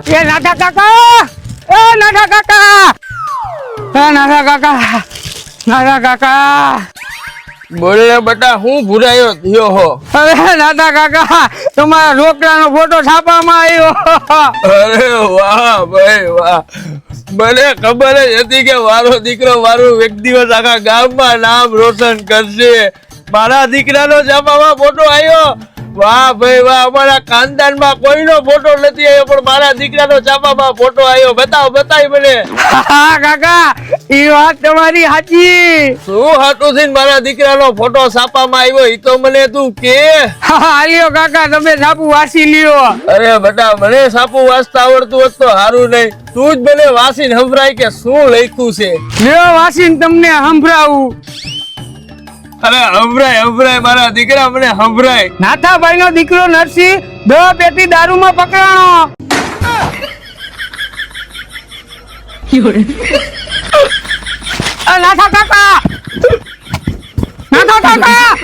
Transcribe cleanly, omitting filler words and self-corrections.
એ નાથા કાકા, એ નાથા કાકા, એ નાથા કાકા, નાથા કાકા. બોલે બેટા હું ભૂરાયો થયો હો? અરે નાથા કાકા, તમારા છોકરાનો ફોટો છાપવામાં આવ્યો. અરે વાહ ભાઈ વાહ, મને ખબર જ હતી કે મારો દીકરો મારું એક દિવસ આખા ગામમાં નામ રોશન કરશે. મારા દીકરાનો છાપામાં ફોટો આવ્યો. વાહ ભાઈ વાહ, અમારા ખાનદાનમાં કોઈનો ફોટો નથી આવ્યો પણ મારા દીકરાનો છાપામાં ફોટો આવ્યો. બતાવી મને. હા કાકા, એ વાત તમારી સાચી. શું હાટું થઈને મારા દીકરાનો ફોટો છાપામાં આવ્યો એ તો મને તું કે. હા લ્યો કાકા, તમે છાપુ વાંચી લ્યો. અરે બેટા, મને છાપું વાંચતા આવડતું હોત તો સારું નહીં. તું જ મને વાંચીને સંભળાય કે શું લખ્યું છે. લ્યો વાંચીને તમને સંભળાવું. અરે સંભળાય મારા દીકરા, મને સંભળાય. નાથાભાઈ નો દીકરો નરસિંહ 10 પેટી દારૂમાં પકડાણો. નાથા કાકા, નાથા કાકા,